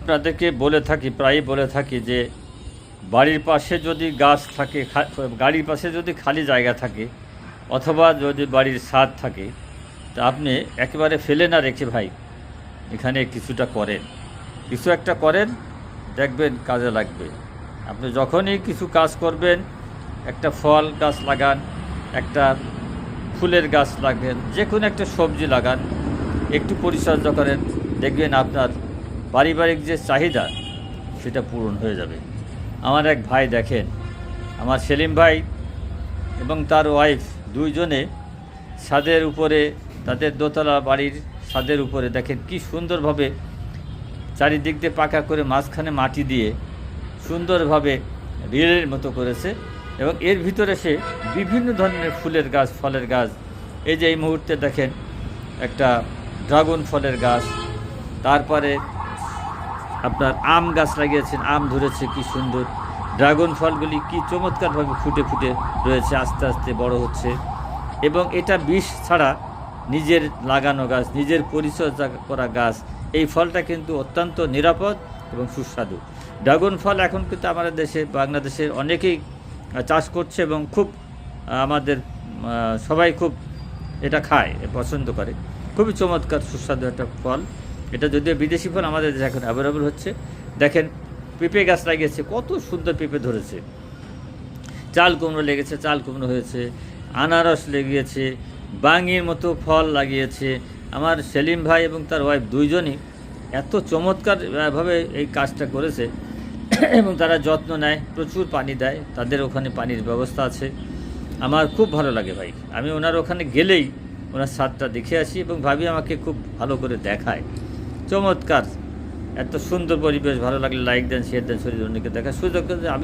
আপনাদেরকে বলে থাকি, প্রায়ই বলে থাকি যে বাড়ির পাশে যদি গাছ থাকে, গাড়ির পাশে যদি খালি জায়গা থাকে অথবা যদি বাড়ির ছাদ থাকে, তা আপনি একেবারে ফেলে না রেখে ভাই এখানে কিছুটা করেন, কিছু একটা করেন, দেখবেন কাজে লাগবে। আপনি যখনই কিছু কাজ করবেন, একটা ফল গাছ লাগান, একটা ফুলের গাছ লাগান, যে কোনো একটা সবজি লাগান, একটু পরিচর্যা করেন, দেখবেন আপনার পারিবারিক যে চাহিদা সেটা পূরণ হয়ে যাবে। আমার এক ভাই দেখেন, আমার সেলিম ভাই এবং তার ওয়াইফ দুইজনে ছাদের উপরে, তাদের দোতলা বাড়ির ছাদের উপরে দেখেন কি সুন্দরভাবে চারিদিক দিয়ে পাকা করে মাঝখানে মাটি দিয়ে সুন্দরভাবে রিলের মতো করেছে, এবং এর ভিতরে সে বিভিন্ন ধরনের ফুলের গাছ, ফলের গাছ, এই যে এই মুহূর্তে দেখেন একটা ড্রাগন ফলের গাছ, তারপরে আপনার আম গাছ লাগিয়েছেন, আম ধরেছে কি সুন্দর, ড্রাগন ফলগুলি কি চমৎকারভাবে ফুটে ফুটে রয়েছে, আস্তে আস্তে বড় হচ্ছে। এবং এটা বিষ ছাড়া নিজের লাগানো গাছ, নিজের পরিচর্যা করা গাছ, এই ফলটা কিন্তু অত্যন্ত নিরাপদ এবং সুস্বাদু। ড্রাগন ফল এখন কিন্তু আমাদের দেশে, বাংলাদেশের অনেকেই চাষ করছে এবং খুব আমাদের সবাই খুব এটা খায়, পছন্দ করে, খুবই চমৎকার সুস্বাদু একটা ফল। এটা যদিও বিদেশি ফল, আমাদের দেশে এখন অ্যাভেলেবল হচ্ছে। দেখেন পেঁপে গাছ লাগিয়েছে, কত সুন্দর পেঁপে ধরেছে, চাল কুমড়ো লেগেছে, চাল কুমড়ো হয়েছে, আনারস লেগিয়েছে, বাঙির মতো ফল লাগিয়েছে। আমার সেলিম ভাই এবং তার ওয়াইফ দুইজনই এত চমৎকারভাবে এই কাজটা করেছে এবং তারা যত্ন নেয়, প্রচুর পানি দেয়, তাদের ওখানে পানির ব্যবস্থা আছে। আমার খুব ভালো লাগে ভাই, আমি ওনার ওখানে গেলেই ওনার ছাদটা দেখে আসি এবং ভাবি আমাকে খুব ভালো করে দেখায়। চমৎকার, এত সুন্দর পরিবেশ, ভালো লাগলে লাইক দেন, শেয়ার দেন, শরীর অন্যকে দেখার সুযোগ দেন।